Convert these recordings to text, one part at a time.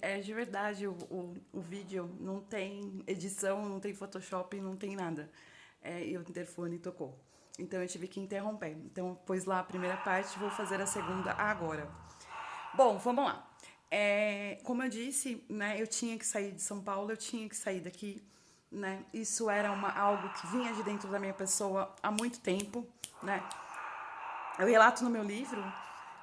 É de verdade, o vídeo não tem edição, não tem Photoshop, não tem nada. E o interfone tocou. Então eu tive que interromper. Então pus lá a primeira parte, vou fazer a segunda agora. Bom, vamos lá. Como eu disse, né, eu tinha que sair de São Paulo, eu tinha que sair daqui, né? Isso era algo que vinha de dentro da minha pessoa há muito tempo, né? Eu relato no meu livro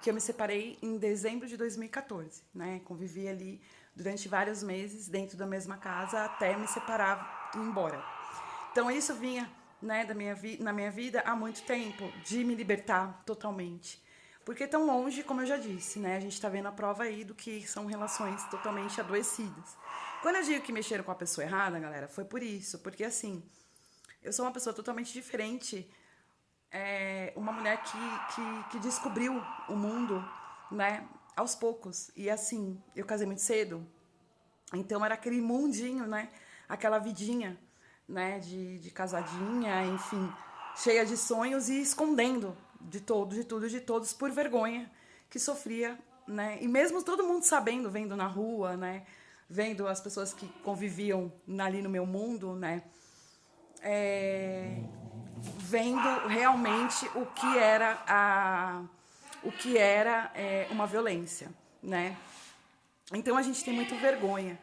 que eu me separei em dezembro de 2014, né? Convivi ali durante vários meses dentro da mesma casa até me separar e ir embora. Então isso vinha, né, na minha vida há muito tempo, de me libertar totalmente. Porque tão longe, como eu já disse, né? A gente está vendo a prova aí do que são relações totalmente adoecidas. Quando eu digo que mexeram com a pessoa errada, galera, foi por isso. Porque assim, eu sou uma pessoa totalmente diferente, uma mulher que descobriu o mundo, né, aos poucos. E assim, eu casei muito cedo, então era aquele mundinho, né, aquela vidinha, né, de casadinha, enfim, cheia de sonhos e escondendo de todo, de tudo, de todos, por vergonha que sofria, né, e mesmo todo mundo sabendo, vendo na rua, né, vendo as pessoas que conviviam ali no meu mundo, né, é, vendo realmente o que era uma violência, né? Então a gente tem muito vergonha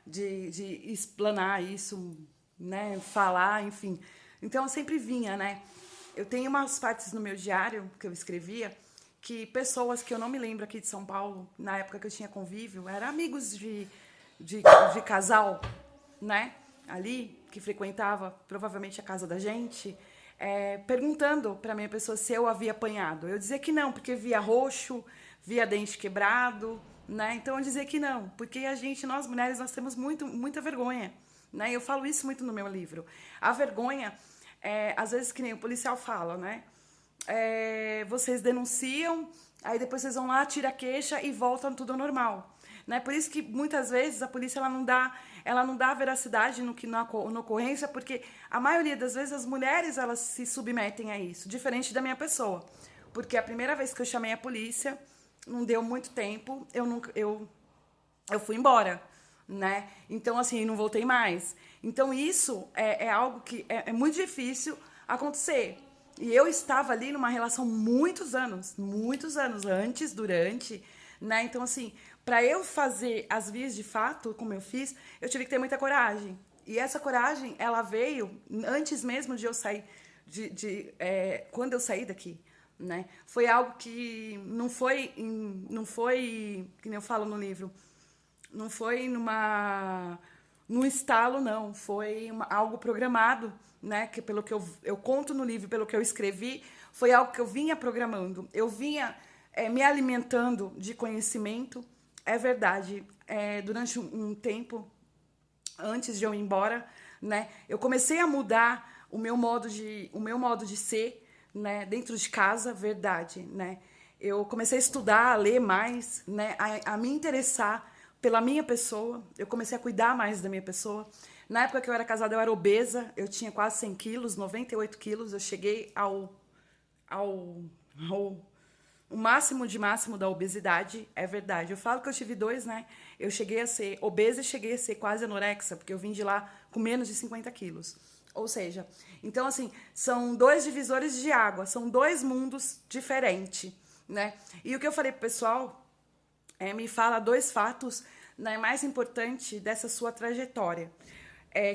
de explanar isso, né? Falar, enfim. Então eu sempre vinha, né? Eu tenho umas partes no meu diário que eu escrevia que pessoas que eu não me lembro aqui de São Paulo, na época que eu tinha convívio, eram amigos de casal, né? Ali, que frequentava provavelmente a casa da gente, perguntando para minha pessoa se eu havia apanhado. Eu dizia que não, porque via roxo, via dente quebrado, né? Então eu dizia que não, porque nós mulheres, nós temos muita vergonha, né? Eu falo isso muito no meu livro. A vergonha, às vezes que nem o policial fala, né? Vocês denunciam, aí depois vocês vão lá, tiram a queixa e voltam tudo ao normal. Né? Por isso que muitas vezes a polícia ela não dá veracidade na ocorrência, porque a maioria das vezes as mulheres elas se submetem a isso, diferente da minha pessoa. Porque a primeira vez que eu chamei a polícia, não deu muito tempo, eu fui embora, né? Então, assim, não voltei mais. Então, isso é algo que é muito difícil acontecer. E eu estava ali numa relação muitos anos antes, durante, né? Então, assim, para eu fazer as vias de fato, como eu fiz, eu tive que ter muita coragem. E essa coragem, ela veio antes mesmo de eu sair, quando eu saí daqui, né? Foi algo que não foi, que nem eu falo no livro, não foi num estalo, não. Foi algo programado, né? Que pelo que eu conto no livro, pelo que eu escrevi, foi algo que eu vinha programando. Eu vinha me alimentando de conhecimento. É verdade. Durante um tempo, antes de eu ir embora, né? Eu comecei a mudar o meu modo de ser, né? Dentro de casa, verdade, né? Eu comecei a estudar, a ler mais, né? A me interessar pela minha pessoa. Eu comecei a cuidar mais da minha pessoa. Na época que eu era casada, eu era obesa. Eu tinha quase 100 quilos, 98 quilos. Eu cheguei ao o máximo da obesidade, é verdade. Eu falo que eu tive dois, né? Eu cheguei a ser obesa e cheguei a ser quase anorexa, porque eu vim de lá com menos de 50 quilos. Ou seja, então, assim, são dois divisores de água, são dois mundos diferentes, né? E o que eu falei pro pessoal me fala dois fatos, né, mais importantes dessa sua trajetória.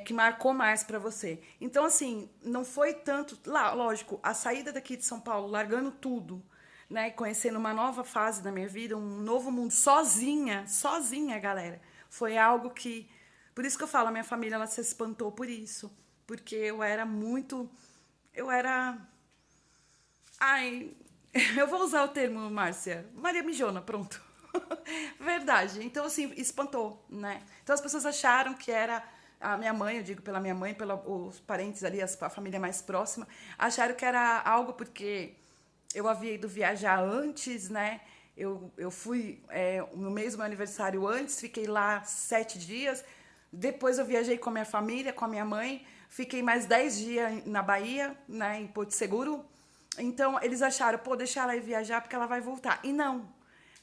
Que marcou mais para você. Então, assim, não foi tanto. Lá, lógico, a saída daqui de São Paulo, largando tudo, né? Conhecendo uma nova fase da minha vida, um novo mundo, sozinha, galera. Foi algo que. Por isso que eu falo, a minha família ela se espantou por isso. Porque eu era muito. Eu era. Ai, eu vou usar o termo, Márcia. Maria Mijona, pronto. Verdade. Então, assim, espantou, né? Então, as pessoas acharam que era a minha mãe, eu digo pela minha mãe, pelos parentes ali, a família mais próxima, acharam que era algo porque eu havia ido viajar antes, né? Eu fui no mês do meu aniversário antes, fiquei lá 7 dias. Depois eu viajei com a minha família, com a minha mãe. Fiquei mais 10 dias na Bahia, né, em Porto Seguro. Então, eles acharam, pô, deixa ela ir viajar porque ela vai voltar. E não,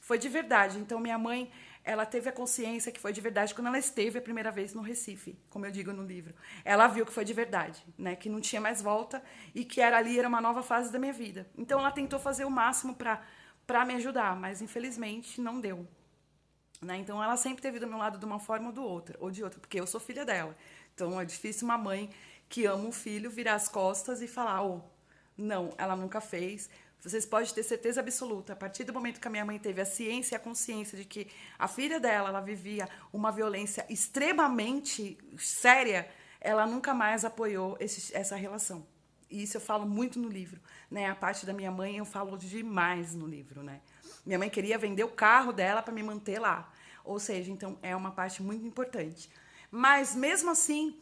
foi de verdade. Então, minha mãe, ela teve a consciência que foi de verdade quando ela esteve a primeira vez no Recife, como eu digo no livro. Ela viu que foi de verdade, né? Que não tinha mais volta e que era uma nova fase da minha vida. Então ela tentou fazer o máximo para me ajudar, mas infelizmente não deu. Né? Então ela sempre teve do meu lado de uma forma ou de outra, porque eu sou filha dela. Então é difícil uma mãe que ama um filho virar as costas e falar, oh, não, ela nunca fez. Vocês podem ter certeza absoluta, a partir do momento que a minha mãe teve a ciência e a consciência de que a filha dela, ela vivia uma violência extremamente séria, ela nunca mais apoiou essa relação. E isso eu falo muito no livro, né? A parte da minha mãe eu falo demais no livro, né? Minha mãe queria vender o carro dela para me manter lá. Ou seja, então é uma parte muito importante. Mas mesmo assim,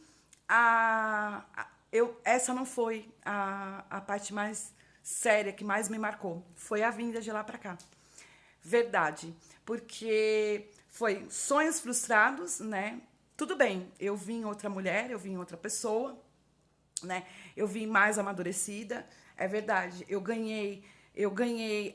essa não foi a parte mais séria, que mais me marcou. Foi a vinda de lá para cá. Verdade. Porque foi sonhos frustrados, né? Tudo bem, eu vim outra mulher, eu vim outra pessoa, né? Eu vim mais amadurecida, é verdade. Eu ganhei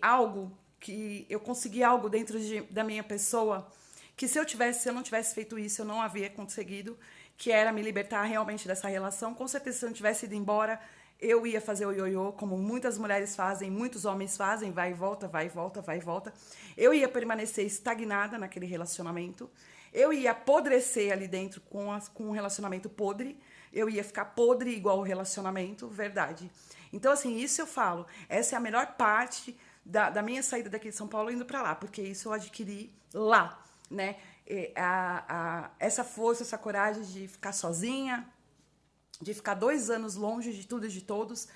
algo que eu consegui algo dentro da minha pessoa que se eu não tivesse feito isso, eu não havia conseguido, que era me libertar realmente dessa relação. Com certeza, se eu não tivesse ido embora, eu ia fazer o ioiô, como muitas mulheres fazem, muitos homens fazem, vai e volta, vai e volta, vai e volta. Eu ia permanecer estagnada naquele relacionamento. Eu ia apodrecer ali dentro com um relacionamento podre. Eu ia ficar podre igual o relacionamento, verdade. Então, assim, isso eu falo. Essa é a melhor parte da minha saída daqui de São Paulo indo para lá, porque isso eu adquiri lá, né? Essa força, essa coragem de ficar sozinha, de ficar 2 anos longe de tudo e de todos,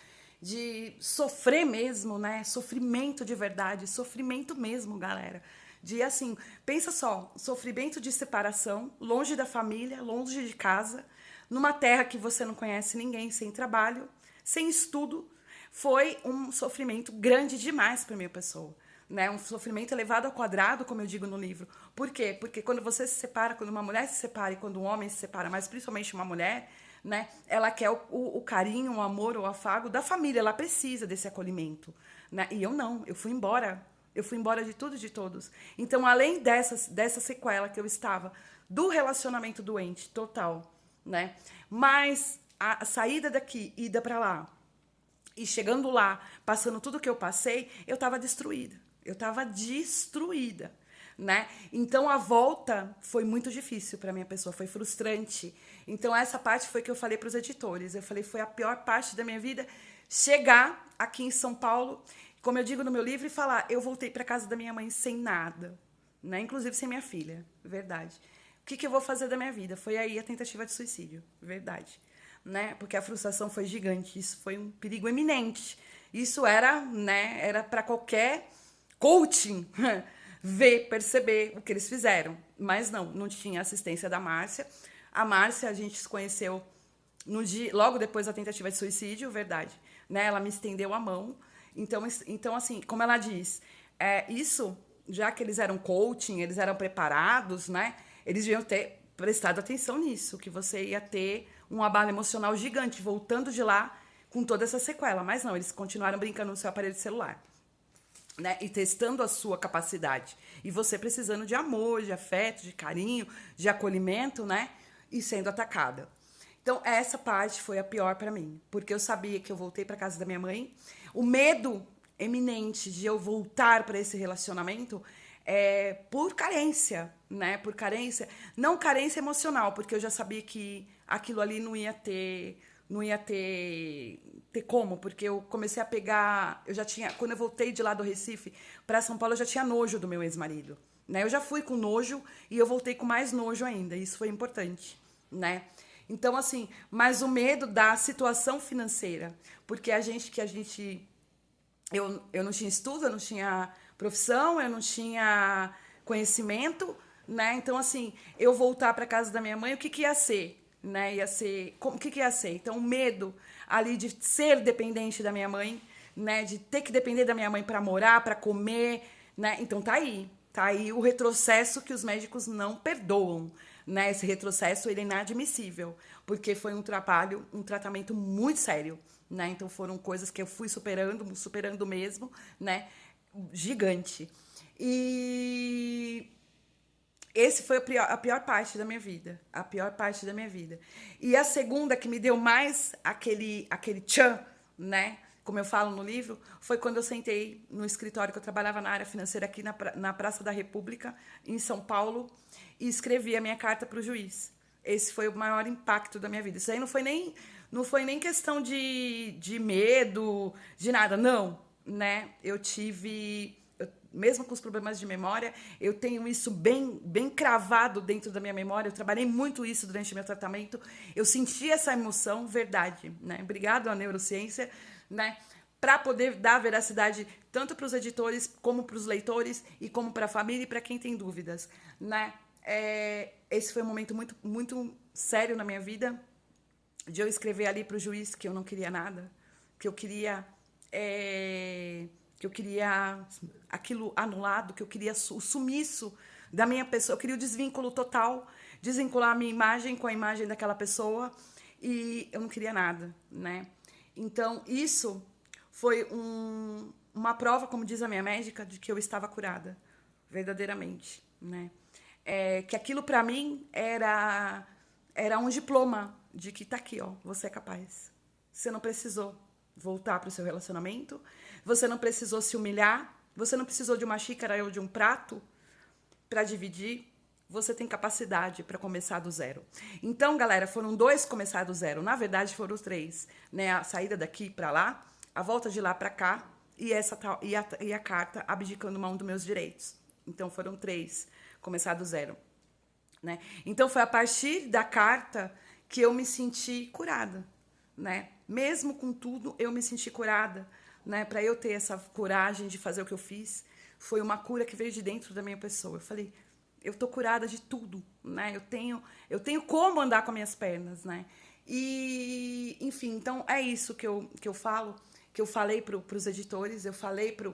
de sofrer mesmo, né? Sofrimento de verdade, sofrimento mesmo, galera. De, assim, pensa só, sofrimento de separação, longe da família, longe de casa, numa terra que você não conhece ninguém, sem trabalho, sem estudo. Foi um sofrimento grande demais para minha pessoa. Né? Um sofrimento elevado ao quadrado, como eu digo no livro. Por quê? Porque quando você se separa, quando uma mulher se separa e quando um homem se separa, mas principalmente uma mulher, né? Ela quer o carinho, o amor, o afago da família. Ela precisa desse acolhimento. Né? E eu não, eu fui embora. Eu fui embora de tudo e de todos. Então, além dessa sequela que eu estava, do relacionamento doente total, né? Mas a saída daqui, ida para lá, e chegando lá, passando tudo que eu passei, eu estava destruída. Eu estava destruída, né? Então, a volta foi muito difícil para minha pessoa, foi frustrante. Então, essa parte foi que eu falei para os editores. Eu falei, foi a pior parte da minha vida, chegar aqui em São Paulo, como eu digo no meu livro, e falar, eu voltei para casa da minha mãe sem nada, né? Inclusive sem minha filha, verdade. O que eu vou fazer da minha vida? Foi aí a tentativa de suicídio, verdade. Né? Porque a frustração foi gigante, isso foi um perigo eminente. Isso era, né, era para qualquer coaching ver, perceber o que eles fizeram. Mas não tinha assistência da Márcia. A Márcia, a gente se conheceu no dia, logo depois da tentativa de suicídio, verdade. Né? Ela me estendeu a mão. Então assim, como ela diz, isso, já que eles eram coaching, eles eram preparados, né? Eles deviam ter prestado atenção nisso, que você ia ter um abalo emocional gigante, voltando de lá com toda essa sequela. Mas não, eles continuaram brincando no seu aparelho de celular. Né? E testando a sua capacidade. E você precisando de amor, de afeto, de carinho, de acolhimento, né? E sendo atacada. Então, essa parte foi a pior para mim. Porque eu sabia que eu voltei para casa da minha mãe. O medo eminente de eu voltar para esse relacionamento por carência, né? Por carência. Não carência emocional, porque eu já sabia que aquilo ali não ia ter como, porque eu comecei a pegar, quando eu voltei de lá do Recife para São Paulo, eu já tinha nojo do meu ex-marido, né? Eu já fui com nojo e eu voltei com mais nojo ainda, isso foi importante, né? Então, assim, mas o medo da situação financeira, porque eu não tinha estudo, eu não tinha profissão, eu não tinha conhecimento, né? Então, assim, eu voltar para casa da minha mãe, o que ia ser? Né? O que ia ser? Então, o medo ali de ser dependente da minha mãe, né? De ter que depender da minha mãe para morar, para comer, né? Então, tá aí o retrocesso que os médicos não perdoam, né? Esse retrocesso, ele é inadmissível, porque foi um tratamento muito sério, né? Então, foram coisas que eu fui superando mesmo, né? Gigante. E esse foi a pior parte da minha vida. A pior parte da minha vida. E a segunda, que me deu mais aquele tchan, né? Como eu falo no livro, foi quando eu sentei no escritório que eu trabalhava na área financeira aqui na Praça da República, em São Paulo, e escrevi a minha carta para o juiz. Esse foi o maior impacto da minha vida. Isso aí não foi nem questão de medo, de nada, não, né? Mesmo com os problemas de memória, eu tenho isso bem cravado dentro da minha memória. Eu trabalhei muito isso durante o meu tratamento. Eu senti essa emoção, verdade, né? Obrigado à neurociência, né? Para poder dar veracidade tanto para os editores, como para os leitores, e como para a família e para quem tem dúvidas, né? Esse foi um momento muito sério na minha vida, de eu escrever ali para o juiz que eu não queria nada, que eu queria aquilo anulado, que eu queria o sumiço da minha pessoa, eu queria o desvínculo total, desvincular a minha imagem com a imagem daquela pessoa, e eu não queria nada, né? Então, isso foi uma prova, como diz a minha médica, de que eu estava curada, verdadeiramente, né? Que aquilo para mim era um diploma de que tá aqui, ó, você é capaz. Você não precisou voltar para o seu relacionamento, você não precisou se humilhar, você não precisou de uma xícara ou de um prato para dividir, você tem capacidade para começar do zero. Então, galera, foram 2 começar do zero, na verdade foram os 3, né? A saída daqui para lá, a volta de lá para cá e a carta abdicando mão dos meus direitos. Então foram 3 começar do zero, né? Então foi a partir da carta que eu me senti curada, né? Mesmo com tudo, eu me senti curada, né? Para eu ter essa coragem de fazer o que eu fiz, foi uma cura que veio de dentro da minha pessoa. Eu falei, eu tô curada de tudo, né? Eu tenho como andar com as minhas pernas, né? E, enfim, então é isso que eu falo, que eu falei para os editores, eu falei para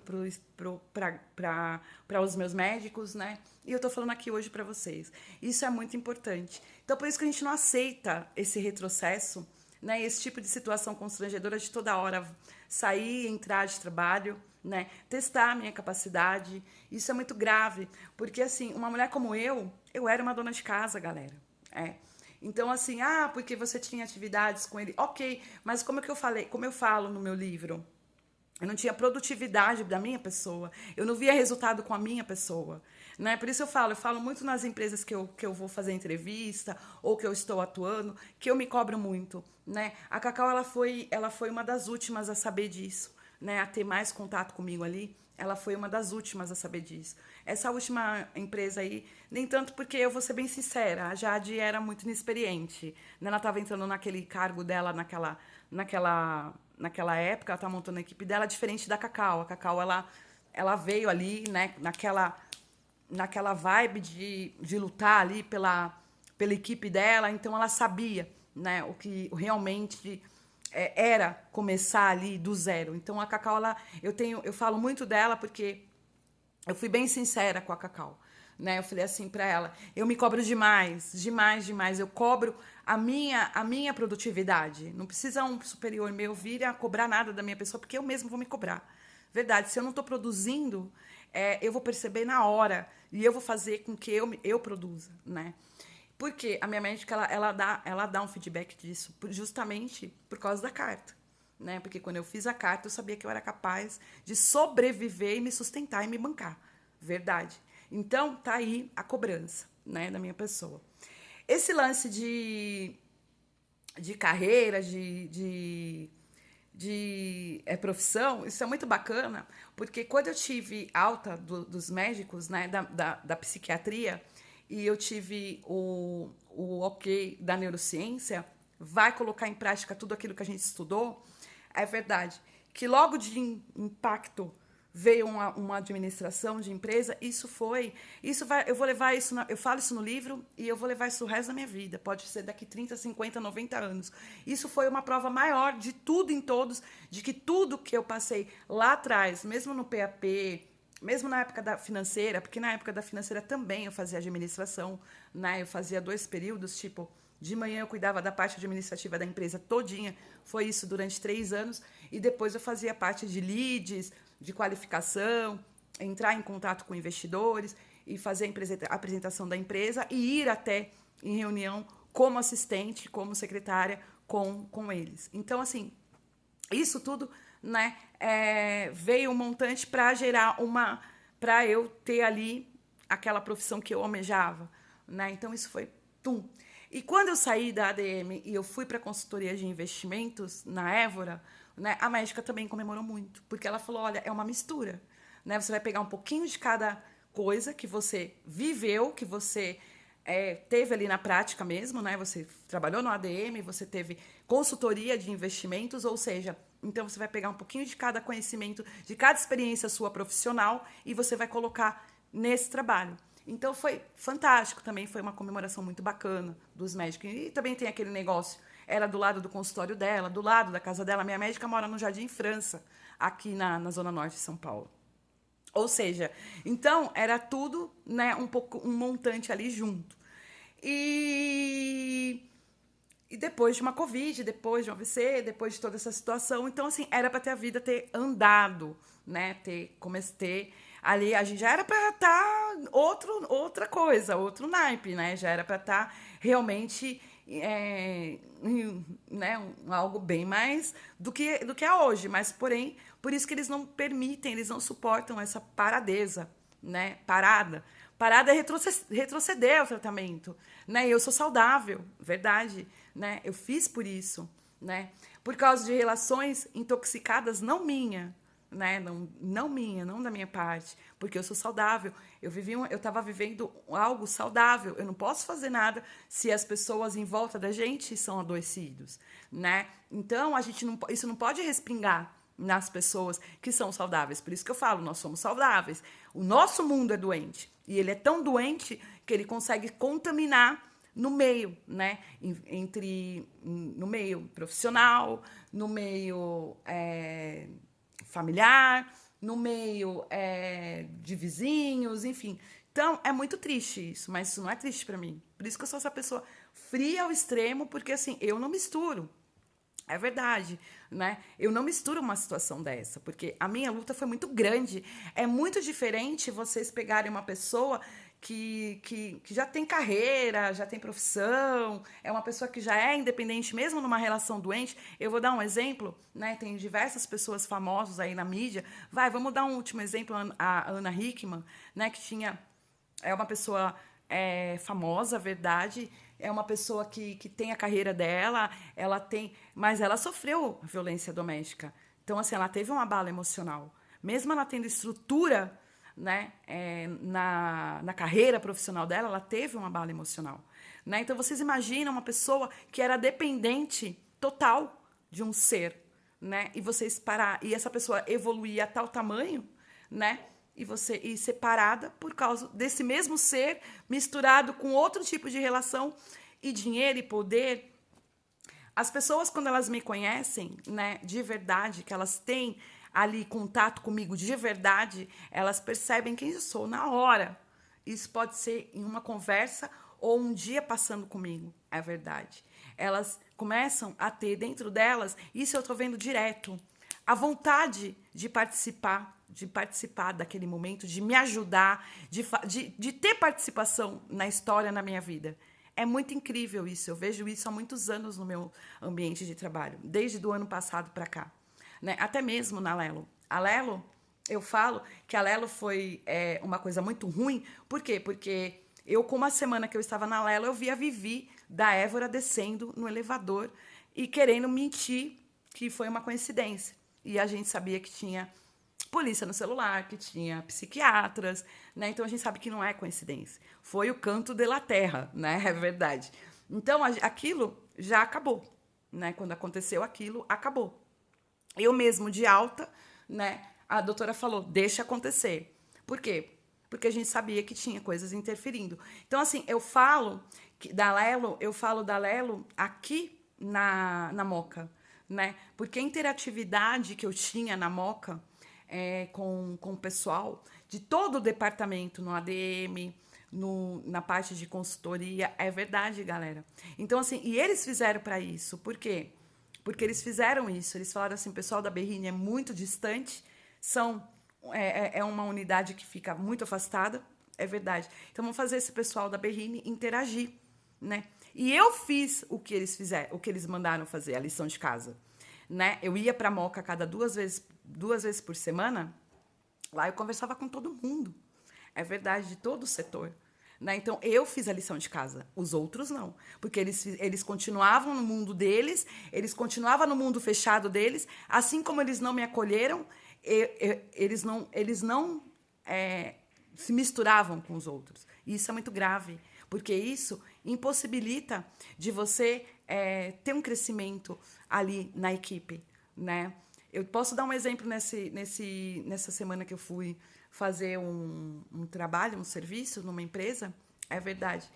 os meus médicos, né? E eu tô falando aqui hoje para vocês. Isso é muito importante. Então, por isso que a gente não aceita esse retrocesso, né? Esse tipo de situação constrangedora de toda hora sair e entrar de trabalho, né? Testar a minha capacidade. Isso é muito grave, porque assim, uma mulher como eu era uma dona de casa, galera. Então, assim, porque você tinha atividades com ele, ok, mas como eu falo no meu livro, eu não tinha produtividade da minha pessoa, eu não via resultado com a minha pessoa, né? Por isso eu falo muito nas empresas que eu vou fazer entrevista ou que eu estou atuando, que eu me cobro muito, né? A Cacau, ela foi uma das últimas a saber disso, né? A ter mais contato comigo ali. Ela foi uma das últimas a saber disso. Essa última empresa aí, nem tanto porque eu vou ser bem sincera, a Jade era muito inexperiente, né? Ela estava entrando naquele cargo dela naquela época, ela estava montando a equipe dela, diferente da Cacau. A Cacau, ela veio ali, né, naquela vibe de lutar ali pela equipe dela, então ela sabia, né, o que realmente era começar ali do zero. Então a Cacau, eu falo muito dela porque eu fui bem sincera com a Cacau, né? Eu falei assim para ela, eu me cobro demais. Eu cobro a minha produtividade. Não precisa um superior meu vir a cobrar nada da minha pessoa, porque eu mesmo vou me cobrar. Verdade, se eu não estou produzindo, eu vou perceber na hora e eu vou fazer com que eu produza, né? Porque a minha médica, ela dá um feedback disso justamente por causa da carta, né? Porque quando eu fiz a carta, eu sabia que eu era capaz de sobreviver e me sustentar e me bancar. Verdade. Então, tá aí a cobrança, né, da minha pessoa. Esse lance de carreira, de profissão, isso é muito bacana, porque quando eu tive alta dos médicos, né, da psiquiatria, e eu tive o ok da neurociência, vai colocar em prática tudo aquilo que a gente estudou, é verdade que logo de impacto veio uma administração de empresa, eu vou levar isso, eu falo isso no livro e eu vou levar isso o resto da minha vida, pode ser daqui 30, 50, 90 anos. Isso foi uma prova maior de tudo em todos, de que tudo que eu passei lá atrás, mesmo no PAP, mesmo na época da financeira, porque na época da financeira também eu fazia administração, né? Eu fazia 2 períodos, tipo, de manhã eu cuidava da parte administrativa da empresa todinha, foi isso durante 3 anos, e depois eu fazia parte de leads, de qualificação, entrar em contato com investidores. e fazer a apresentação da empresa e ir até em reunião como assistente, como secretária com eles. Então, assim, isso tudo, né, veio um montante para gerar para eu ter ali aquela profissão que eu almejava, né? Então, isso foi tum. E quando eu saí da ADM e eu fui para a consultoria de investimentos na Évora, né, a médica também comemorou muito, porque ela falou, olha, é uma mistura, né? Você vai pegar um pouquinho de cada coisa que você viveu, que você teve ali na prática mesmo, né? Você trabalhou no ADM, você teve consultoria de investimentos, ou seja, então você vai pegar um pouquinho de cada conhecimento, de cada experiência sua profissional e você vai colocar nesse trabalho. Então foi fantástico, também foi uma comemoração muito bacana dos médicos. E também tem aquele negócio, era do lado do consultório dela, do lado da casa dela. Minha médica mora no Jardim França, aqui na Zona Norte de São Paulo. Ou seja, então era tudo, né, um montante ali junto. E depois de uma Covid, depois de um AVC, depois de toda essa situação, então assim, era para ter a vida ter andado, né, ter ali, a gente já era para estar outra coisa, outro naipe, né? Já era para estar realmente né, algo bem mais do que é hoje, mas porém, por isso que eles não permitem, eles não suportam essa paradeza, né? Parada é retroceder ao tratamento, né? Eu sou saudável, verdade, né? Eu fiz por isso, né? Por causa de relações intoxicadas, não minha, né? Não minha, não da minha parte, porque eu sou saudável. Eu estava vivendo algo saudável. Eu não posso fazer nada se as pessoas em volta da gente são adoecidos, né? Então isso não pode respingar nas pessoas que são saudáveis. Por isso que eu falo, nós somos saudáveis. O nosso mundo é doente e ele é tão doente que ele consegue contaminar no meio, né? No meio profissional, no meio familiar, no meio de vizinhos, enfim. Então, é muito triste isso, mas isso não é triste para mim. Por isso que eu sou essa pessoa fria ao extremo, porque assim, eu não misturo. É verdade, né? Eu não misturo uma situação dessa, porque a minha luta foi muito grande. É muito diferente vocês pegarem uma pessoa que já tem carreira, já tem profissão, é uma pessoa que já é independente, mesmo numa relação doente. Eu vou dar um exemplo, né? Tem diversas pessoas famosas aí na mídia. Vamos dar um último exemplo, a Ana Hickman, né? É uma pessoa famosa, verdade. É uma pessoa que tem a carreira dela, mas ela sofreu violência doméstica. Então, assim, ela teve um abalo emocional. Mesmo ela tendo estrutura, né, na carreira profissional dela, ela teve um abalo emocional. Né? Então, vocês imaginam uma pessoa que era dependente total de um ser, né? E essa pessoa evoluir a tal tamanho, né? E separada por causa desse mesmo ser misturado com outro tipo de relação e dinheiro e poder. As pessoas, quando elas me conhecem, né, de verdade, que elas têm ali contato comigo de verdade, elas percebem quem eu sou na hora. Isso pode ser em uma conversa ou um dia passando comigo, é verdade. Elas começam a ter dentro delas, isso eu estou vendo direto, a vontade de participar daquele momento, de me ajudar, de ter participação na história, na minha vida. É muito incrível isso. Eu vejo isso há muitos anos no meu ambiente de trabalho, desde do ano passado para cá. Né? Até mesmo na Lelo. A Lelo, eu falo que a Lelo foi uma coisa muito ruim. Por quê? Porque com uma semana que eu estava na Lelo, eu vi a Vivi da Évora descendo no elevador e querendo mentir que foi uma coincidência. E a gente sabia que tinha polícia no celular, que tinha psiquiatras, né? Então a gente sabe que não é coincidência. Foi o canto de la terra, né? É verdade. Então aquilo já acabou, né? Quando aconteceu aquilo, acabou. Eu mesmo de alta, né? A doutora falou, deixa acontecer. Por quê? Porque a gente sabia que tinha coisas interferindo. Então assim, eu falo da Lelo aqui na Moca, né? Porque a interatividade que eu tinha na Moca com o pessoal de todo o departamento, no ADM, na parte de consultoria, é verdade, galera. Então, assim, e eles fizeram para isso. Por quê? Porque eles fizeram isso. Eles falaram assim, o pessoal da Berrini é muito distante, é uma unidade que fica muito afastada, É verdade. Então, vamos fazer esse pessoal da Berrine interagir, né? E eu fiz o que eles fizeram, o que eles mandaram fazer, a lição de casa, né? Eu ia para a Moca cada duas vezes por semana. Lá eu conversava com todo mundo. É verdade, de todo o setor. Né? Então, eu fiz a lição de casa. Os outros não. Porque eles continuavam no mundo deles, eles continuavam no mundo fechado deles. Assim como eles não me acolheram, eles não se misturavam com os outros. E isso é muito grave. Porque isso impossibilita de você ter um crescimento ali na equipe. Né? Eu posso dar um exemplo nessa semana que eu fui fazer um trabalho, um serviço numa empresa. É verdade.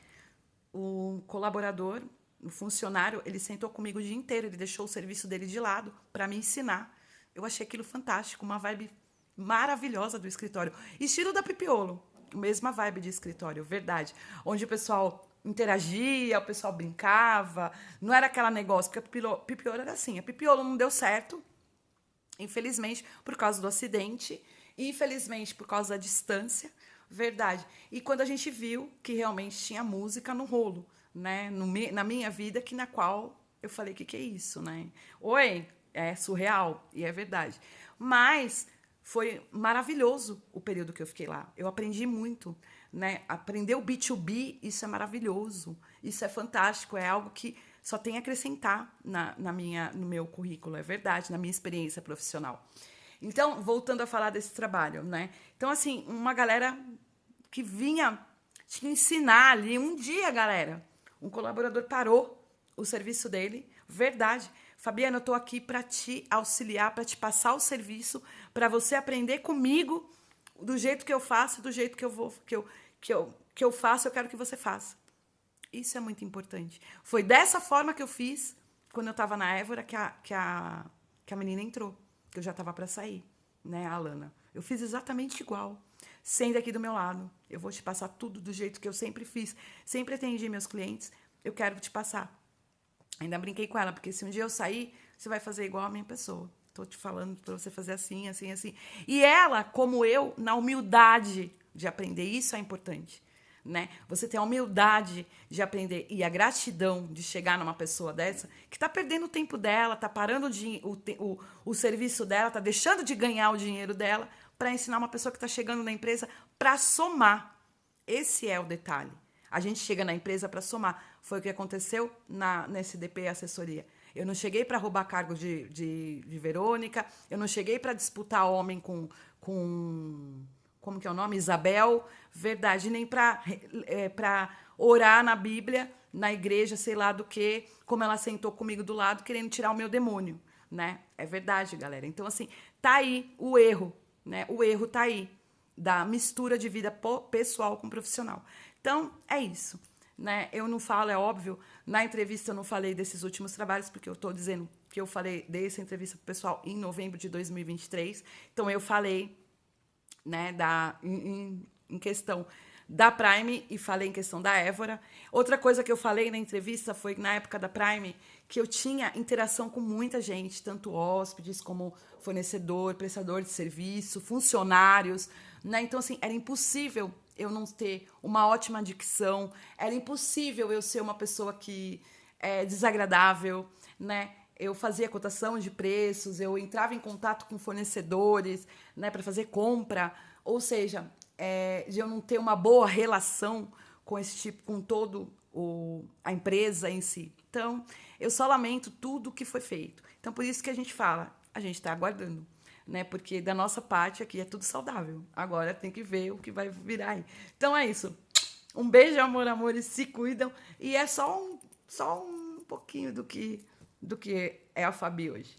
O colaborador, o funcionário, ele sentou comigo o dia inteiro, ele deixou o serviço dele de lado para me ensinar. Eu achei aquilo fantástico, uma vibe maravilhosa do escritório. Estilo da Pipiolo, mesma vibe de escritório, verdade. Onde o pessoal interagia, o pessoal brincava, não era aquela negócio, porque a Pipiolo era assim, a Pipiolo não deu certo, infelizmente, por causa do acidente, e infelizmente por causa da distância, verdade. E quando a gente viu que realmente tinha música no rolo, né, na minha vida, na qual eu falei, que é isso, né? Oi, é surreal, e é verdade. Mas foi maravilhoso o período que eu fiquei lá. Eu aprendi muito, né? Aprender o B2B, isso é maravilhoso, isso é fantástico, é algo que só tem a acrescentar no meu currículo, é verdade, na minha experiência profissional. Então, voltando a falar desse trabalho, né? Então, assim, uma galera que vinha te ensinar ali. Um dia, galera, um colaborador parou o serviço dele, verdade. Fabiana, eu estou aqui para te auxiliar, para te passar o serviço, para você aprender comigo do jeito que eu faço, do jeito que eu faço, eu quero que você faça. Isso é muito importante. Foi dessa forma que eu fiz quando eu estava na Évora que a menina entrou, que eu já estava para sair, né, a Alana. Eu fiz exatamente igual. Senta aqui do meu lado. Eu vou te passar tudo do jeito que eu sempre fiz. Sempre atendi meus clientes. Eu quero te passar. Ainda brinquei com ela, porque se um dia eu sair, você vai fazer igual a minha pessoa. Estou te falando para você fazer assim, assim, assim. E ela, como eu, na humildade de aprender, isso é importante. Né? Você tem a humildade de aprender e a gratidão de chegar numa pessoa dessa que está perdendo o tempo dela, está parando o serviço dela, está deixando de ganhar o dinheiro dela para ensinar uma pessoa que está chegando na empresa para somar. Esse é o detalhe. A gente chega na empresa para somar. Foi o que aconteceu na SDP Assessoria. Eu não cheguei para roubar cargo de Verônica, eu não cheguei para disputar homem com como que é o nome? Isabel, verdade, nem para orar na Bíblia, na igreja, sei lá do que, como ela sentou comigo do lado, querendo tirar o meu demônio, né? É verdade, galera. Então, assim, tá aí o erro, né? O erro tá aí, da mistura de vida pessoal com profissional. Então, é isso, né? Eu não falo, é óbvio, na entrevista eu não falei desses últimos trabalhos, porque eu tô dizendo que eu falei dessa entrevista pro pessoal em novembro de 2023, então eu falei, né, em questão da Prime e falei em questão da Évora. Outra coisa que eu falei na entrevista foi na época da Prime que eu tinha interação com muita gente, tanto hóspedes como fornecedor, prestador de serviço, funcionários, né? Então, assim, era impossível eu não ter uma ótima dicção, era impossível eu ser uma pessoa que é desagradável, né? Eu fazia cotação de preços, eu entrava em contato com fornecedores, né, para fazer compra, ou seja, de eu não ter uma boa relação com esse tipo, com todo a empresa em si. Então, eu só lamento tudo que foi feito. Então, por isso que a gente fala, a gente está aguardando, né? Porque da nossa parte aqui é tudo saudável. Agora tem que ver o que vai virar aí. Então é isso. Um beijo, amor, amores, se cuidam. E é só um pouquinho do que é a Fabi hoje.